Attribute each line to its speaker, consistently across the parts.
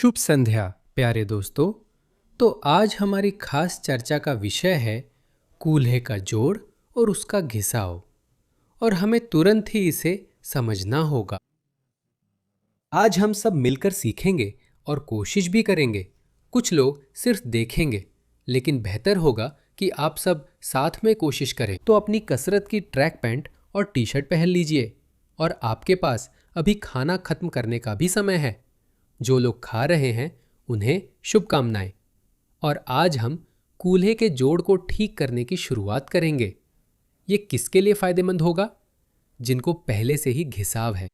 Speaker 1: शुभ संध्या प्यारे दोस्तों। तो आज हमारी खास चर्चा का विषय है कूल्हे का जोड़ और उसका घिसाव, और हमें तुरंत ही इसे समझना होगा। आज हम सब मिलकर सीखेंगे और कोशिश भी करेंगे। कुछ लोग सिर्फ देखेंगे, लेकिन बेहतर होगा कि आप सब साथ में कोशिश करें। तो अपनी कसरत की ट्रैक पैंट और टी शर्ट पहन लीजिए, और आपके पास अभी खाना खत्म करने का भी समय है। जो लोग खा रहे हैं उन्हें शुभकामनाएं। और आज हम कूल्हे के जोड़ को ठीक करने की शुरुआत करेंगे। ये किसके लिए फायदेमंद होगा? जिनको पहले से ही घिसाव है।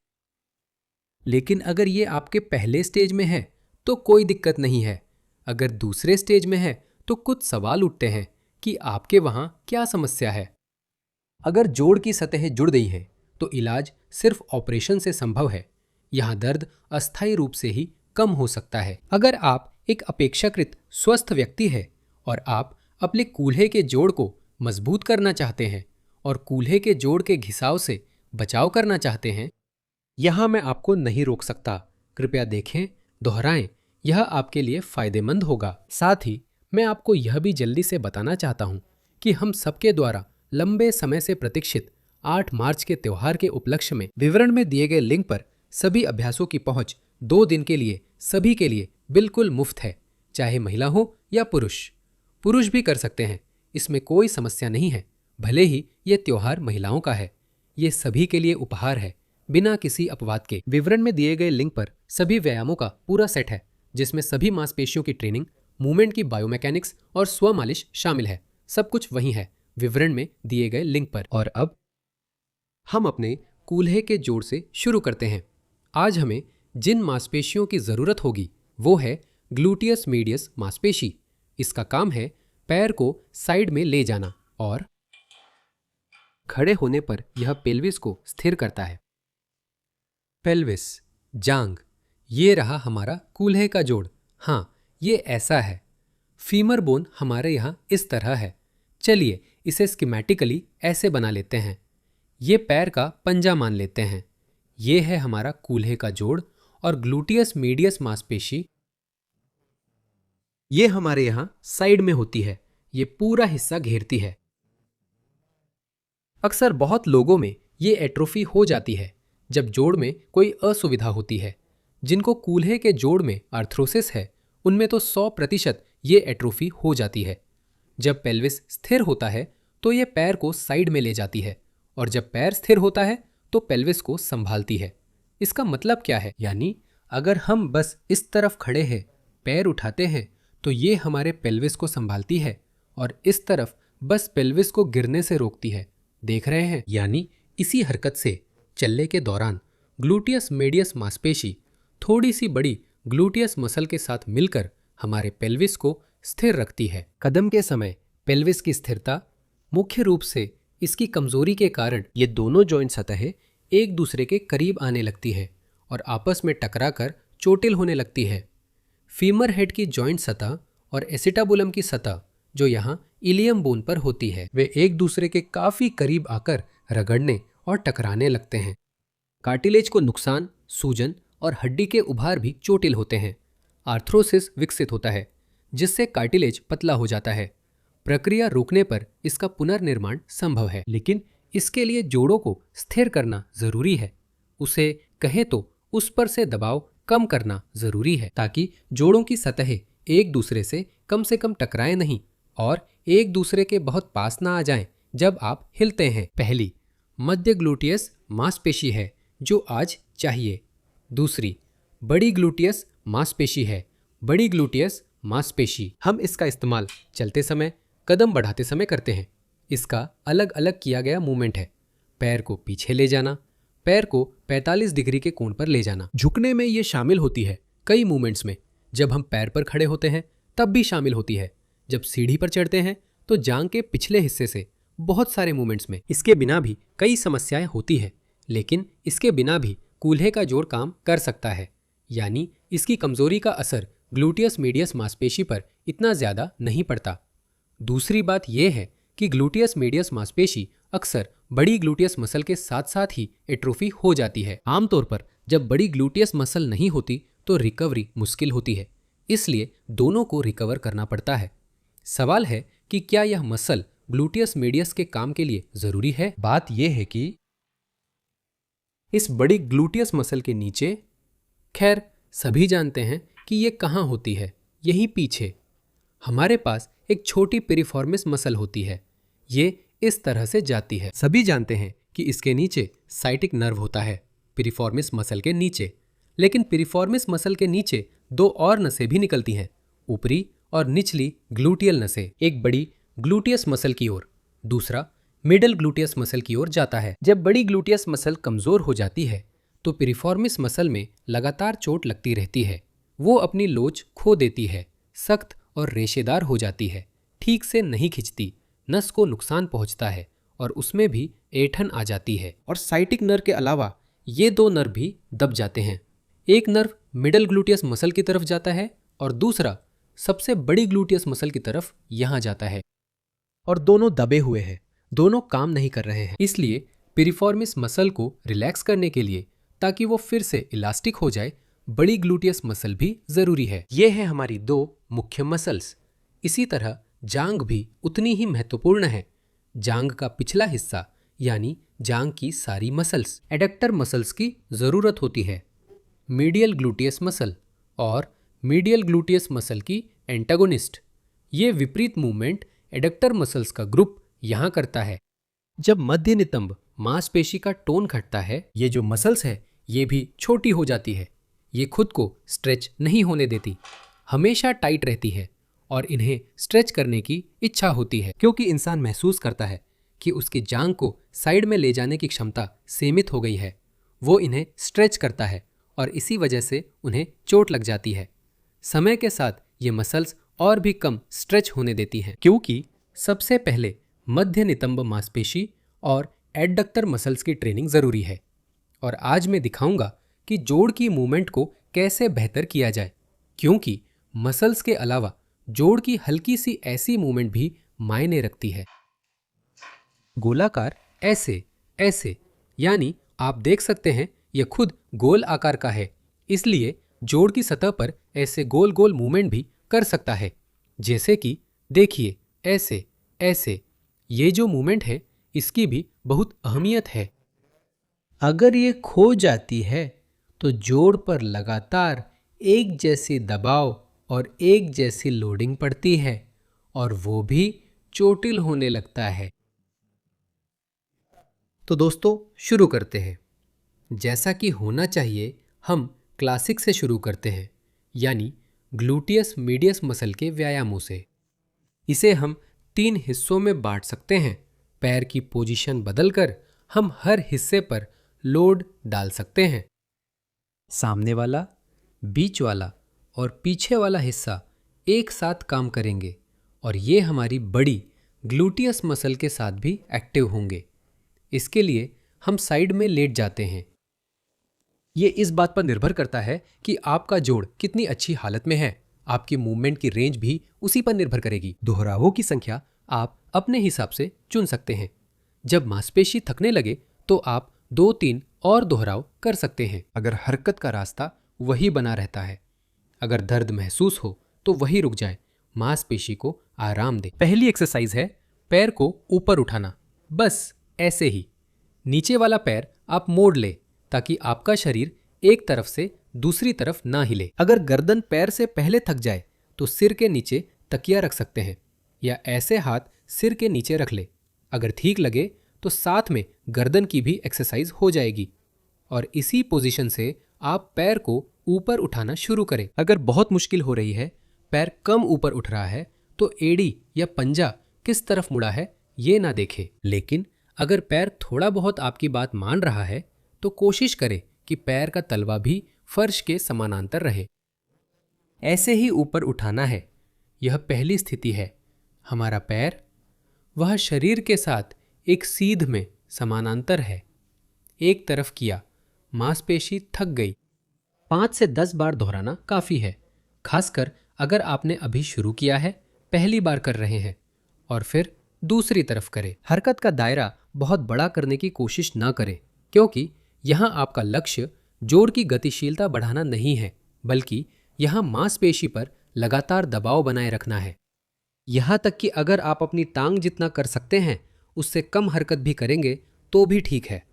Speaker 1: लेकिन अगर ये आपके पहले स्टेज में है तो कोई दिक्कत नहीं है। अगर दूसरे स्टेज में है तो कुछ सवाल उठते हैं कि आपके वहां क्या समस्या है। अगर जोड़ की सतह जुड़ गई है तो इलाज सिर्फ ऑपरेशन से संभव है। यहां दर्द अस्थायी रूप से ही कम हो सकता है। अगर आप एक अपेक्षाकृत स्वस्थ व्यक्ति है और आप अपने कूल्हे के जोड़ को मजबूत करना चाहते हैं और कूल्हे के जोड़ के घिसाव से बचाव करना चाहते हैं, यहां मैं आपको नहीं रोक सकता। कृपया देखें, दोहराएं, यह आपके लिए फायदेमंद होगा। साथ ही मैं आपको यह भी जल्दी से बताना चाहता हूं कि हम सबके द्वारा लंबे समय से प्रतीक्षित 8 मार्च के त्योहार के उपलक्ष्य में विवरण में दिए गए लिंक पर सभी अभ्यासों की पहुंच 2 दिन के लिए सभी के लिए बिल्कुल मुफ्त है। चाहे महिला हो या पुरुष भी कर सकते हैं। इसमें कोई समस्या नहीं है। भले ही यह त्योहार महिलाओं का है, ये सभी के लिए उपहार है, बिना किसी अपवाद के। विवरण में दिए गए लिंक पर सभी व्यायामों का पूरा सेट है, जिसमें सभी मांसपेशियों की ट्रेनिंग, मूवमेंट की बायोमैकेनिक्स और स्व मालिश शामिल है। सब कुछ वहीं है, विवरण में दिए गए लिंक पर। और अब हम अपने कूल्हे के जोड़ से शुरू करते हैं। आज हमें जिन मांसपेशियों की जरूरत होगी वो है ग्लूटियस मीडियस मांसपेशी। इसका काम है पैर को साइड में ले जाना, और खड़े होने पर यह पेल्विस को स्थिर करता है। पेल्विस, जांग, ये रहा हमारा कूल्हे का जोड़। हाँ, ये ऐसा है। फीमर बोन हमारे यहाँ इस तरह है। चलिए इसे स्कीमेटिकली ऐसे बना लेते हैं। ये पैर का पंजा मान लेते हैं। ये है हमारा कूल्हे का जोड़, और ग्लूटियस मीडियस मांसपेशी ये हमारे यहां साइड में होती है। ये पूरा हिस्सा घेरती है। अक्सर बहुत लोगों में ये एट्रोफी हो जाती है जब जोड़ में कोई असुविधा होती है। जिनको कूल्हे के जोड़ में आर्थ्रोसिस है उनमें तो 100% ये एट्रोफी हो जाती है। जब पेल्विस स्थिर होता है तो ये पैर को साइड में ले जाती है, और जब पैर स्थिर होता है तो पेल्विस को संभालती है। इसका मतलब क्या है? यानी अगर हम बस इस तरफ खड़े हैं, पैर उठाते हैं, तो ये हमारे पेल्विस को संभालती है, और इस तरफ बस पेल्विस को गिरने से रोकती है। देख रहे हैं? यानी इसी हरकत से चलने के दौरान ग्लूटियस मीडियस मांसपेशी थोड़ी सी बड़ी ग्लूटियस मसल के साथ मिलकर हमारे पेल्विस को स्थिर रखती है। कदम के समय पेल्विस की स्थिरता, मुख्य रूप से इसकी कमजोरी के कारण ये दोनों जॉइंट सतहें एक दूसरे के करीब आने लगती है और आपस में टकराकर चोटिल होने लगती है। फीमर हेड की जॉइंट सतह और एसिटाबुलम की सतह, जो यहाँ इलियम बोन पर होती है, वे एक दूसरे के काफी करीब आकर रगड़ने और टकराने लगते हैं। कार्टिलेज को नुकसान, सूजन और हड्डी के उभार भी चोटिल होते हैं। आर्थ्रोसिस विकसित होता है, जिससे कार्टिलेज पतला हो जाता है। प्रक्रिया रोकने पर इसका पुनर्निर्माण संभव है, लेकिन इसके लिए जोड़ों को स्थिर करना जरूरी है। उसे कहें तो उस पर से दबाव कम करना जरूरी है, ताकि जोड़ों की सतहें एक दूसरे से कम टकराएं नहीं और एक दूसरे के बहुत पास ना आ जाएं जब आप हिलते हैं। पहली मध्य ग्लूटियस मांसपेशी है जो आज चाहिए। दूसरी बड़ी ग्लूटियस मांसपेशी है। बड़ी ग्लूटियस मांसपेशी, हम इसका इस्तेमाल चलते समय, कदम बढ़ाते समय करते हैं। इसका अलग अलग किया गया मूवमेंट है। पैर को पीछे ले जाना, पैर को 45 डिग्री के कोण पर ले जाना। झुकने में ये शामिल होती है कई मूवमेंट्स में। जब हम पैर पर खड़े होते हैं तब भी शामिल होती है। जब सीढ़ी पर चढ़ते हैं तो जांग के पिछले हिस्से से, बहुत सारे मूवमेंट्स में। इसके बिना भी कई समस्याएं होती है, लेकिन इसके बिना भी कूल्हे का जोड़ काम कर सकता है। यानी इसकी कमजोरी का असर ग्लूटियस मीडियस मांसपेशी पर इतना ज्यादा नहीं पड़ता। दूसरी बात यह है कि ग्लूटियस मीडियस मांसपेशी अक्सर बड़ी ग्लूटियस मसल के साथ साथ ही एट्रोफी हो जाती है। आमतौर पर जब बड़ी ग्लूटियस मसल नहीं होती तो रिकवरी मुश्किल होती है, इसलिए दोनों को रिकवर करना पड़ता है। सवाल है कि क्या यह मसल ग्लूटियस मीडियस के काम के लिए जरूरी है? बात यह है कि इस बड़ी ग्लूटियस मसल के नीचे, खैर सभी जानते हैं कि यह कहाँ होती है, यही पीछे हमारे पास एक छोटी पिरिफॉर्मिस मसल होती है। ये इस तरह से जाती है। सभी जानते हैं कि इसके नीचे साइटिक नर्व होता है, पिरिफॉर्मिस मसल के नीचे। लेकिन पिरिफॉर्मिस मसल के नीचे दो और नसें भी निकलती हैं, ऊपरी और निचली ग्लूटियल नसें, एक बड़ी ग्लूटियस मसल की ओर, दूसरा मिडल ग्लूटियस मसल की ओर जाता है। जब बड़ी ग्लूटियस मसल कमजोर हो जाती है तो पिरिफॉर्मिस मसल में लगातार चोट लगती रहती है। वो अपनी लोच खो देती है, सख्त और रेशेदार हो जाती है, ठीक से नहीं खिंचती, नस को नुकसान पहुंचता है और उसमें भी ऐंठन आ जाती है। और साइटिक नर्व के अलावा ये दो नर्व भी दब जाते हैं। एक नर्व मिडल ग्लूटियस मसल की तरफ जाता है और दूसरा सबसे बड़ी ग्लूटियस मसल की तरफ यहां जाता है, और दोनों दबे हुए हैं, दोनों काम नहीं कर रहे हैं। इसलिए पिरिफॉर्मिस मसल को रिलैक्स करने के लिए, ताकि वो फिर से इलास्टिक हो जाए, बड़ी ग्लूटियस मसल भी जरूरी है। ये है हमारी दो मुख्य मसल्स। इसी तरह जांघ भी उतनी ही महत्वपूर्ण है। जांघ का पिछला हिस्सा यानी जांघ की सारी मसल्स एडक्टर मसल्स की जरूरत होती है। मीडियल ग्लूटियस मसल और मीडियल ग्लूटियस मसल की एंटागोनिस्ट, ये विपरीत मूवमेंट एडक्टर मसल्स का ग्रुप यहां करता है। जब मध्य नितंब मांसपेशी का टोन घटता है, ये जो मसल्स है ये भी छोटी हो जाती है। ये खुद को स्ट्रेच नहीं होने देती, हमेशा टाइट रहती है और इन्हें स्ट्रेच करने की इच्छा होती है, क्योंकि इंसान महसूस करता है कि उसकी जांघ को साइड में ले जाने की क्षमता सीमित हो गई है। वो इन्हें स्ट्रेच करता है और इसी वजह से उन्हें चोट लग जाती है। समय के साथ ये मसल्स और भी कम स्ट्रेच होने देती हैं, क्योंकि सबसे पहले मध्य नितंब मांसपेशी और एडडक्टर मसल्स की ट्रेनिंग जरूरी है। और आज मैं दिखाऊंगा कि जोड़ की मूवमेंट को कैसे बेहतर किया जाए, क्योंकि मसल्स के अलावा जोड़ की हल्की सी ऐसी मूवमेंट भी मायने रखती है। गोलाकार ऐसे ऐसे, यानी आप देख सकते हैं यह खुद गोल आकार का है, इसलिए जोड़ की सतह पर ऐसे गोल गोल मूवमेंट भी कर सकता है। जैसे कि देखिए, ऐसे ऐसे। ये जो मूवमेंट है इसकी भी बहुत अहमियत है। अगर ये खो जाती है तो जोड़ पर लगातार एक जैसी दबाव और एक जैसी लोडिंग पड़ती है और वो भी चोटिल होने लगता है। तो दोस्तों शुरू करते हैं। जैसा कि होना चाहिए, हम क्लासिक से शुरू करते हैं, यानी ग्लूटियस मीडियस मसल के व्यायामों से। इसे हम 3 हिस्सों में बांट सकते हैं। पैर की पोजीशन बदलकर हम हर हिस्से पर लोड डाल सकते हैं। सामने वाला, बीच वाला और पीछे वाला हिस्सा एक साथ काम करेंगे और ये हमारी बड़ी ग्लूटियस मसल के साथ भी एक्टिव होंगे। इसके लिए हम साइड में लेट जाते हैं। ये इस बात पर निर्भर करता है कि आपका जोड़ कितनी अच्छी हालत में है। आपकी मूवमेंट की रेंज भी उसी पर निर्भर करेगी। दोहरावों की संख्या आप अपने हिसाब से चुन सकते हैं। जब मांसपेशी थकने लगे तो आप 2-3 और दोहराव कर सकते हैं, अगर हरकत का रास्ता वही बना रहता है। अगर दर्द महसूस हो तो वही रुक जाए, मांसपेशी को आराम दे। पहली एक्सरसाइज है पैर को ऊपर उठाना। बस ऐसे ही। नीचे वाला पैर आप मोड़ ले ताकि आपका शरीर एक तरफ से दूसरी तरफ ना हिले। अगर गर्दन पैर से पहले थक जाए तो सिर के नीचे तकिया रख सकते हैं या ऐसे हाथ सिर के नीचे रख ले। अगर ठीक लगे तो साथ में गर्दन की भी एक्सरसाइज हो जाएगी और इसी पोजीशन से आप पैर को ऊपर उठाना शुरू करें। अगर बहुत मुश्किल हो रही है, पैर कम ऊपर उठ रहा है, तो एड़ी या पंजा किस तरफ मुड़ा है ये ना देखे। लेकिन अगर पैर थोड़ा बहुत आपकी बात मान रहा है तो कोशिश करें कि पैर का तलवा भी फर्श के समानांतर रहे। ऐसे ही ऊपर उठाना है। यह पहली स्थिति है। हमारा पैर वह शरीर के साथ एक सीध में समानांतर है। एक तरफ किया, मांसपेशी थक गई। 5 से 10 बार दोहराना काफी है, खासकर अगर आपने अभी शुरू किया है, पहली बार कर रहे हैं। और फिर दूसरी तरफ करें। हरकत का दायरा बहुत बड़ा करने की कोशिश ना करें, क्योंकि यहाँ आपका लक्ष्य जोड़ की गतिशीलता बढ़ाना नहीं है, बल्कि यहाँ मांसपेशी पर लगातार दबाव बनाए रखना है। यहाँ तक कि अगर आप अपनी टांग जितना कर सकते हैं उससे कम हरकत भी करेंगे तो भी ठीक है।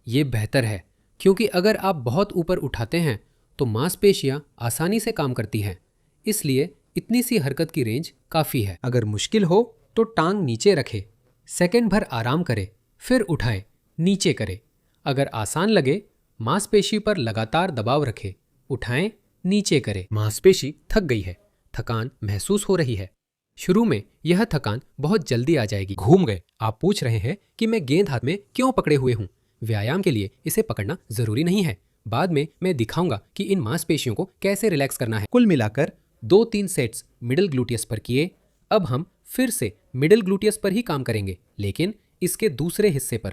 Speaker 1: ये बेहतर है, क्योंकि अगर आप बहुत ऊपर उठाते हैं तो मांसपेशियां आसानी से काम करती हैं। इसलिए इतनी सी हरकत की रेंज काफ़ी है। अगर मुश्किल हो तो टांग नीचे रखें, सेकंड भर आराम करें, फिर उठाएं, नीचे करें। अगर आसान लगे, मांसपेशी पर लगातार दबाव रखें, उठाएं, नीचे करें। मांसपेशी थक गई है, थकान महसूस हो रही है। शुरू में यह थकान बहुत जल्दी आ जाएगी। घूम गए। आप पूछ रहे हैं कि मैं गेंद हाथ में क्यों पकड़े हुए हूँ। व्यायाम के लिए इसे पकड़ना जरूरी नहीं है। बाद में मैं दिखाऊंगा कि इन मांसपेशियों को कैसे रिलैक्स करना है। कुल मिलाकर 2-3 सेट्स मिडिल ग्लूटियस पर किए। अब हम फिर से मिडिल ग्लूटियस पर ही काम करेंगे, लेकिन इसके दूसरे हिस्से पर।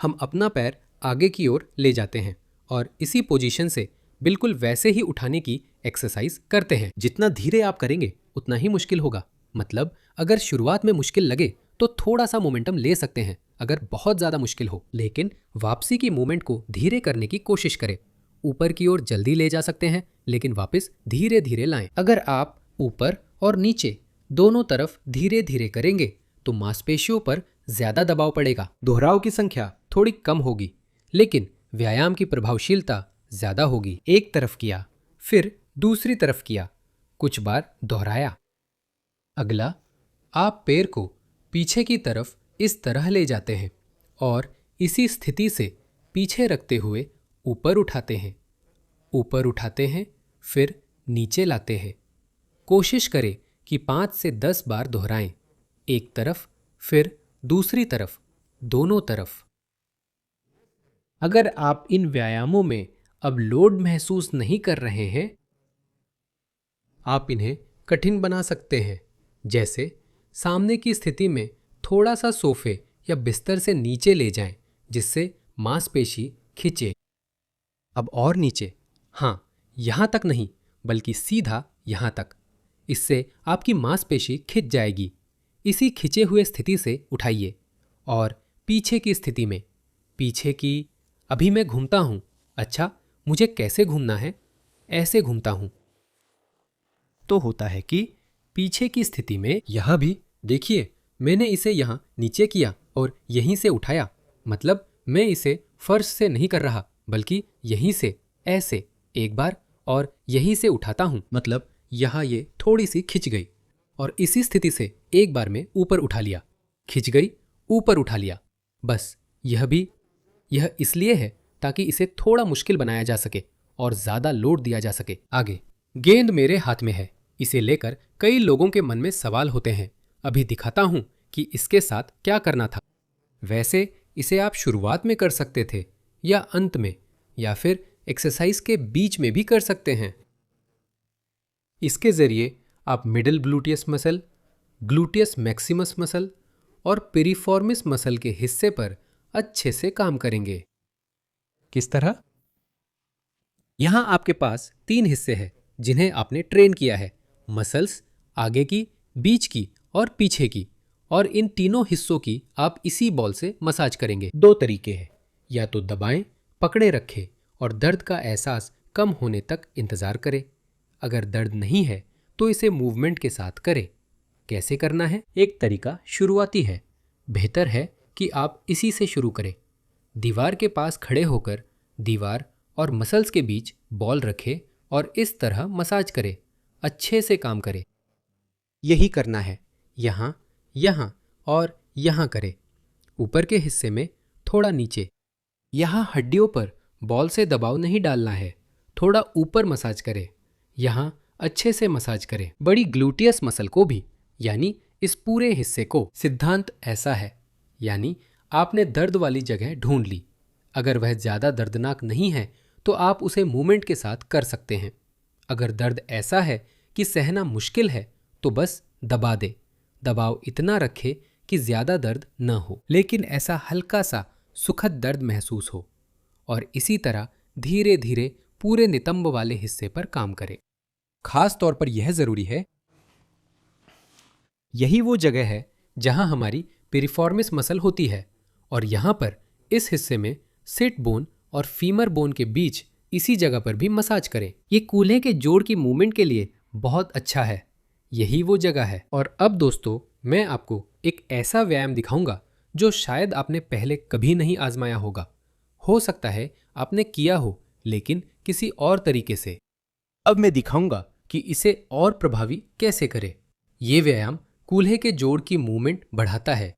Speaker 1: हम अपना पैर आगे की ओर ले जाते हैं और इसी पोजीशन से बिल्कुल वैसे ही उठाने की एक्सरसाइज करते हैं। जितना धीरे आप करेंगे उतना ही मुश्किल होगा। मतलब अगर शुरुआत में मुश्किल लगे तो थोड़ा सा मोमेंटम ले सकते हैं अगर बहुत ज्यादा मुश्किल हो, लेकिन वापसी की मूवमेंट को धीरे करने की कोशिश करें। ऊपर की ओर जल्दी ले जा सकते हैं, लेकिन वापस धीरे धीरे लाएं। अगर आप ऊपर और नीचे दोनों तरफ धीरे धीरे करेंगे तो मांसपेशियों पर ज्यादा दबाव पड़ेगा। दोहराव की संख्या थोड़ी कम होगी, लेकिन व्यायाम की प्रभावशीलता ज्यादा होगी। एक तरफ किया, फिर दूसरी तरफ किया, कुछ बार दोहराया। अगला, आप पैर को पीछे की तरफ इस तरह ले जाते हैं और इसी स्थिति से पीछे रखते हुए ऊपर उठाते हैं। ऊपर उठाते हैं, फिर नीचे लाते हैं। कोशिश करें कि 5 से 10 बार दोहराएं। एक तरफ, फिर दूसरी तरफ, दोनों तरफ। अगर आप इन व्यायामों में अब लोड महसूस नहीं कर रहे हैं, आप इन्हें कठिन बना सकते हैं। जैसे सामने की स्थिति में थोड़ा सा सोफे या बिस्तर से नीचे ले जाएं, जिससे मांसपेशी खिंचे। अब और नीचे, हाँ, यहां तक नहीं, बल्कि सीधा यहां तक। इससे आपकी मांसपेशी खिंच जाएगी। इसी खिंचे हुए स्थिति से उठाइए और पीछे की स्थिति में। पीछे की, अभी मैं घूमता हूं। अच्छा, मुझे कैसे घूमना है? ऐसे घूमता हूं। तो होता है कि पीछे की स्थिति में यहां भी देखिए, मैंने इसे यहां नीचे किया और यहीं से उठाया। मतलब मैं इसे फर्श से नहीं कर रहा, बल्कि यहीं से ऐसे एक बार और यहीं से उठाता हूं। मतलब यहां ये थोड़ी सी खिंच गई और इसी स्थिति से एक बार में ऊपर उठा लिया। खिंच गई, ऊपर उठा लिया। बस यह इसलिए है ताकि इसे थोड़ा मुश्किल बनाया जा सके और ज्यादा लोड दिया जा सके। आगे, गेंद मेरे हाथ में है। इसे लेकर कई लोगों के मन में सवाल होते हैं। अभी दिखाता हूं कि इसके साथ क्या करना था। वैसे इसे आप शुरुआत में कर सकते थे या अंत में, या फिर एक्सरसाइज के बीच में भी कर सकते हैं। इसके जरिए आप middle gluteus muscle, gluteus Maximus muscle और पेरिफॉर्मिस मसल के हिस्से पर अच्छे से काम करेंगे। किस तरह? यहां आपके पास 3 हिस्से हैं जिन्हें आपने ट्रेन किया है। मसल्स, आगे की, बीच की और पीछे की। और इन तीनों हिस्सों की आप इसी बॉल से मसाज करेंगे। 2 तरीके हैं, या तो दबाएं, पकड़े रखें और दर्द का एहसास कम होने तक इंतजार करें। अगर दर्द नहीं है तो इसे मूवमेंट के साथ करें। कैसे करना है? एक तरीका शुरुआती है। बेहतर है कि आप इसी से शुरू करें। दीवार के पास खड़े होकर दीवार और मसल्स के बीच बॉल रखें और इस तरह मसाज करें। अच्छे से काम करें। यही करना है। यहाँ, यहाँ और यहाँ करें। ऊपर के हिस्से में थोड़ा नीचे। यहाँ हड्डियों पर बॉल से दबाव नहीं डालना है। थोड़ा ऊपर मसाज करें। यहाँ अच्छे से मसाज करें। बड़ी ग्लूटियस मसल को भी, यानी इस पूरे हिस्से को। सिद्धांत ऐसा है, यानी आपने दर्द वाली जगह ढूंढ ली। अगर वह ज्यादा दर्दनाक नहीं है तो आप उसे मूवमेंट के साथ कर सकते हैं। अगर दर्द ऐसा है कि सहना मुश्किल है तो बस दबा दे। दबाव इतना रखे कि ज्यादा दर्द न हो, लेकिन ऐसा हल्का सा सुखद दर्द महसूस हो। और इसी तरह धीरे धीरे पूरे नितंब वाले हिस्से पर काम करें। खास तौर पर यह जरूरी है, यही वो जगह है जहां हमारी पेरिफॉर्मिस मसल होती है और यहां पर इस हिस्से में सिट बोन और फीमर बोन के बीच इसी जगह पर भी मसाज करें। ये कूल्हे के जोड़ की मूवमेंट के लिए बहुत अच्छा है। यही वो जगह है। और अब दोस्तों, मैं आपको एक ऐसा व्यायाम दिखाऊंगा जो शायद आपने पहले कभी नहीं आजमाया होगा। हो सकता है आपने किया हो, लेकिन किसी और तरीके से। अब मैं दिखाऊंगा कि इसे और प्रभावी कैसे करें। ये व्यायाम कूल्हे के जोड़ की मूवमेंट बढ़ाता है।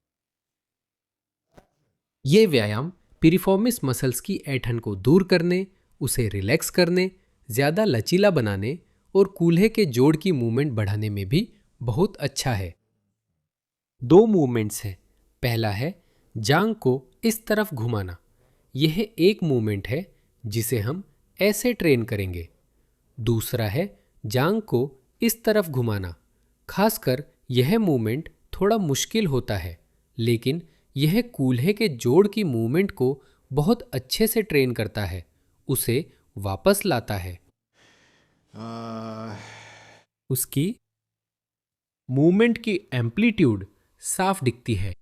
Speaker 1: ये व्यायाम पिरिफॉर्मिस मसल्स की ऐंठन को दूर करने, उसे रिलैक्स करने, ज्यादा लचीला बनाने और कूल्हे के जोड़ की मूवमेंट बढ़ाने में भी बहुत अच्छा है। दो मूवमेंट्स हैं। पहला है जांग को इस तरफ घुमाना। यह एक मूवमेंट है जिसे हम ऐसे ट्रेन करेंगे। दूसरा है जांग को इस तरफ घुमाना। खासकर यह मूवमेंट थोड़ा मुश्किल होता है, लेकिन यह कूल्हे के जोड़ की मूवमेंट को बहुत अच्छे से ट्रेन करता है, उसे वापस लाता है। उसकी मूवमेंट की एम्पलीट्यूड साफ दिखती है।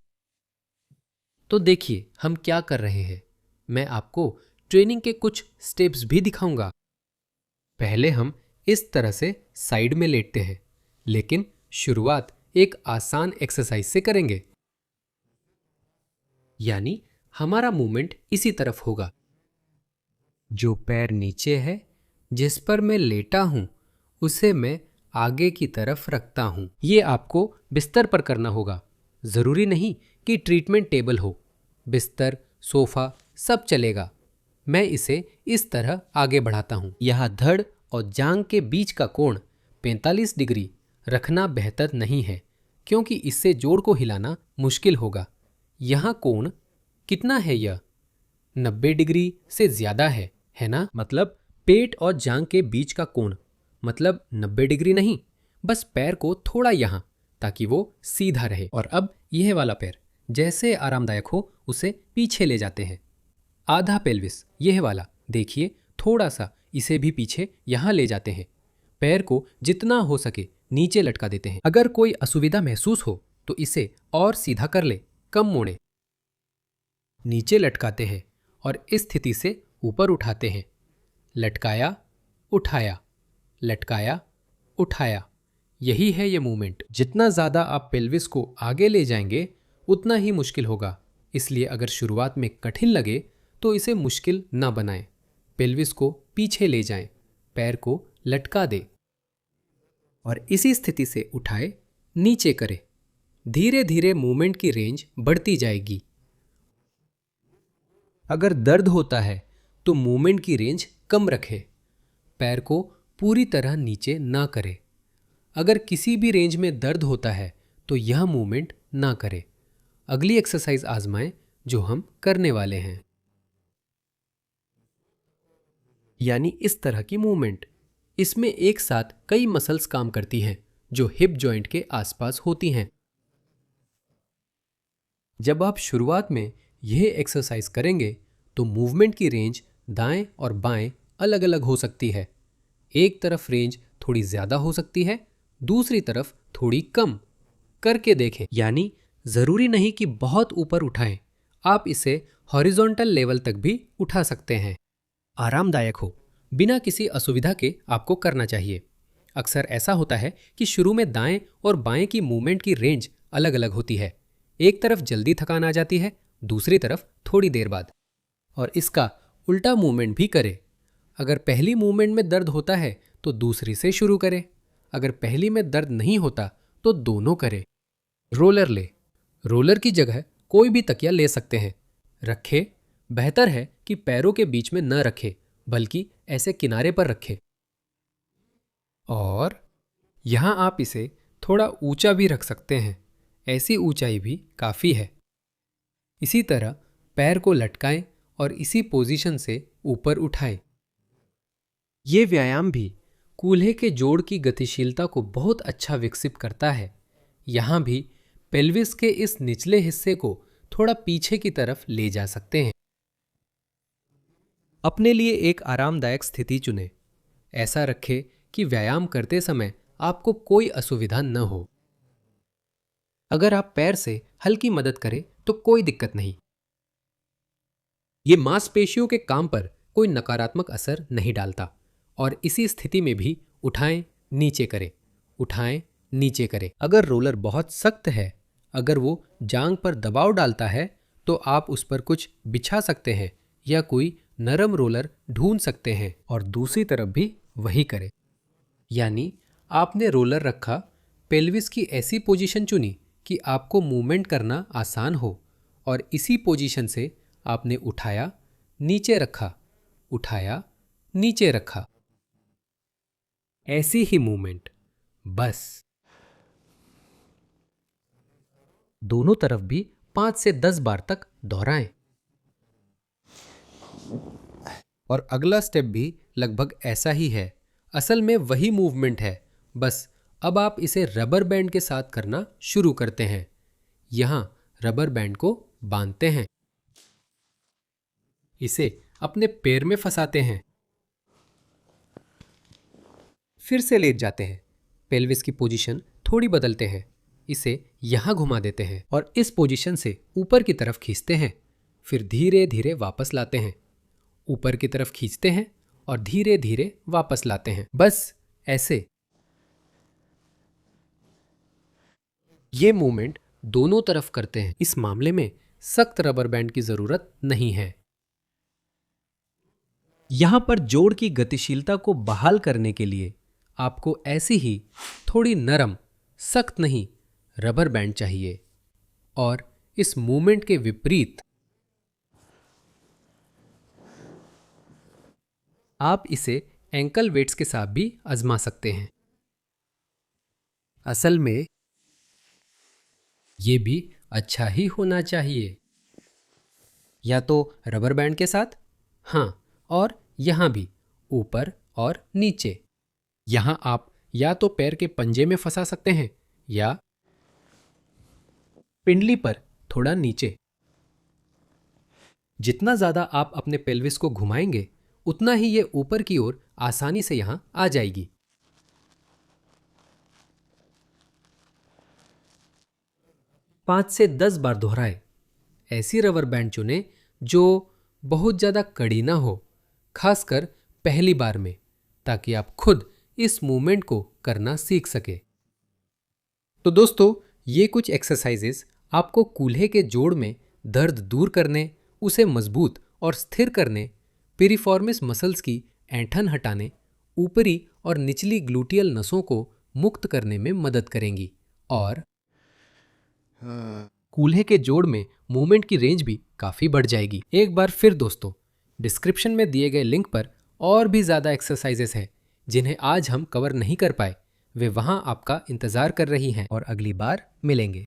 Speaker 1: तो देखिए हम क्या कर रहे हैं। मैं आपको ट्रेनिंग के कुछ स्टेप्स भी दिखाऊंगा। पहले हम इस तरह से साइड में लेटते हैं, लेकिन शुरुआत एक आसान एक्सरसाइज से करेंगे। यानी हमारा मूवमेंट इसी तरफ होगा। जो पैर नीचे है, जिस पर मैं लेटा हूं, उसे मैं आगे की तरफ रखता हूं। ये आपको बिस्तर पर करना होगा। जरूरी नहीं कि ट्रीटमेंट टेबल हो। बिस्तर, सोफा सब चलेगा। मैं इसे इस तरह आगे बढ़ाता हूं। यहाँ धड़ और जांग के बीच का कोण 45 डिग्री रखना बेहतर नहीं है, क्योंकि इससे जोड़ को हिलाना मुश्किल होगा। यहाँ कोण कितना है? यह 90 डिग्री से ज्यादा है ना? मतलब पेट और जांग के बीच का कोण, मतलब 90 डिग्री नहीं, बस पैर को थोड़ा यहाँ, ताकि वो सीधा रहे। और अब यह वाला पैर जैसे आरामदायक हो उसे पीछे ले जाते हैं। आधा पेल्विस, यह वाला देखिए, थोड़ा सा इसे भी पीछे यहाँ ले जाते हैं। पैर को जितना हो सके नीचे लटका देते हैं। अगर कोई असुविधा महसूस हो तो इसे और सीधा कर ले, कम मोड़े। नीचे लटकाते हैं और इस स्थिति से ऊपर उठाते हैं। लटकाया, उठाया, लटकाया, उठाया। यही है ये मूवमेंट। जितना ज़्यादा आप पेल्विस को आगे ले जाएंगे उतना ही मुश्किल होगा। इसलिए अगर शुरुआत में कठिन लगे तो इसे मुश्किल ना बनाएं। पेल्विस को पीछे ले जाएं, पैर को लटका दें और इसी स्थिति से उठाए, नीचे करें। धीरे धीरे मूवमेंट की रेंज बढ़ती जाएगी। अगर दर्द होता है तो मूवमेंट की रेंज कम रखें। पैर को पूरी तरह नीचे ना करें। अगर किसी भी रेंज में दर्द होता है तो यह मूवमेंट ना करें। अगली एक्सरसाइज आजमाएं जो हम करने वाले हैं, यानी इस तरह की मूवमेंट। इसमें एक साथ कई मसल्स काम करती हैं जो हिप जॉइंट के आसपास होती हैं। जब आप शुरुआत में यह एक्सरसाइज करेंगे तो मूवमेंट की रेंज दाएं और बाएं अलग अलग हो सकती है। एक तरफ रेंज थोड़ी ज्यादा हो सकती है, दूसरी तरफ थोड़ी कम। करके देखें। यानी जरूरी नहीं कि बहुत ऊपर उठाएं, आप इसे हॉरिजॉन्टल लेवल तक भी उठा सकते हैं। आरामदायक हो, बिना किसी असुविधा के आपको करना चाहिए। अक्सर ऐसा होता है कि शुरू में दाएं और बाएं की मूवमेंट की रेंज अलग अलग होती है। एक तरफ जल्दी थकान आ जाती है, दूसरी तरफ थोड़ी देर बाद। और इसका उल्टा मूवमेंट भी करें। अगर पहली मूवमेंट में दर्द होता है तो दूसरी से शुरू करें। अगर पहली में दर्द नहीं होता तो दोनों करें। रोलर ले। रोलर की जगह कोई भी तकिया ले सकते हैं। रखे, बेहतर है कि पैरों के बीच में न रखे, बल्कि ऐसे किनारे पर रखे। और यहां आप इसे थोड़ा ऊंचा भी रख सकते हैं। ऐसी ऊंचाई भी काफी है। इसी तरह पैर को लटकाएं और इसी पोजीशन से ऊपर उठाएं। ये व्यायाम भी कूल्हे के जोड़ की गतिशीलता को बहुत अच्छा विकसित करता है। यहां भी पेल्विस के इस निचले हिस्से को थोड़ा पीछे की तरफ ले जा सकते हैं। अपने लिए एक आरामदायक स्थिति चुनें। ऐसा रखें कि व्यायाम करते समय आपको कोई असुविधा न हो। अगर आप पैर से हल्की मदद करें तो कोई दिक्कत नहीं। ये मांसपेशियों के काम पर कोई नकारात्मक असर नहीं डालता और इसी स्थिति में भी उठाएं नीचे करें, उठाएं नीचे करें। अगर रोलर बहुत सख्त है, अगर वो जांग पर दबाव डालता है, तो आप उस पर कुछ बिछा सकते हैं या कोई नरम रोलर ढूंढ सकते हैं और दूसरी तरफ भी वही करें। यानी आपने रोलर रखा, पेल्विस की ऐसी पोजीशन चुनी कि आपको मूवमेंट करना आसान हो और इसी पोजीशन से आपने उठाया, नीचे रखा, उठाया, नीचे रखा। ऐसी ही मूवमेंट बस दोनों तरफ भी 5 से 10 बार तक दोहराएं। और अगला स्टेप भी लगभग ऐसा ही है। असल में वही मूवमेंट है, बस अब आप इसे रबर बैंड के साथ करना शुरू करते हैं। यहां रबर बैंड को बांधते हैं, इसे अपने पैर में फंसाते हैं, फिर से लेट जाते हैं, पेल्विस की पोजीशन थोड़ी बदलते हैं, इसे यहां घुमा देते हैं और इस पोजीशन से ऊपर की तरफ खींचते हैं, फिर धीरे धीरे वापस लाते हैं, ऊपर की तरफ खींचते हैं और धीरे धीरे वापस लाते हैं। बस ऐसे। ये मूवमेंट दोनों तरफ करते हैं। इस मामले में सख्त रबर बैंड की जरूरत नहीं है। यहां पर जोड़ की गतिशीलता को बहाल करने के लिए आपको ऐसी ही थोड़ी नरम, सख्त नहीं, रबर बैंड चाहिए। और इस मूवमेंट के विपरीत आप इसे एंकल वेट्स के साथ भी आजमा सकते हैं। असल में ये भी अच्छा ही होना चाहिए, या तो रबर बैंड के साथ, हाँ, और यहां भी ऊपर और नीचे। यहां आप या तो पैर के पंजे में फंसा सकते हैं या पिंडली पर थोड़ा नीचे। जितना ज्यादा आप अपने पेल्विस को घुमाएंगे, उतना ही ये ऊपर की ओर आसानी से यहां आ जाएगी। पांच से 10 बार दोहराए। ऐसी रबर बैंड चुनें जो बहुत ज्यादा कड़ी ना हो, खासकर पहली बार में, ताकि आप खुद इस मूवमेंट को करना सीख सके। तो दोस्तों, ये कुछ एक्सरसाइजेस आपको कूल्हे के जोड़ में दर्द दूर करने, उसे मजबूत और स्थिर करने, पिरिफॉर्मिस मसल्स की ऐंठन हटाने, ऊपरी और निचली ग्लूटियल नसों को मुक्त करने में मदद करेंगी और कूल्हे के जोड़ में मूवमेंट की रेंज भी काफी बढ़ जाएगी। एक बार फिर दोस्तों, डिस्क्रिप्शन में दिए गए लिंक पर और भी ज्यादा एक्सरसाइजेस हैं जिन्हें आज हम कवर नहीं कर पाए। वे वहां आपका इंतजार कर रही हैं और अगली बार मिलेंगे।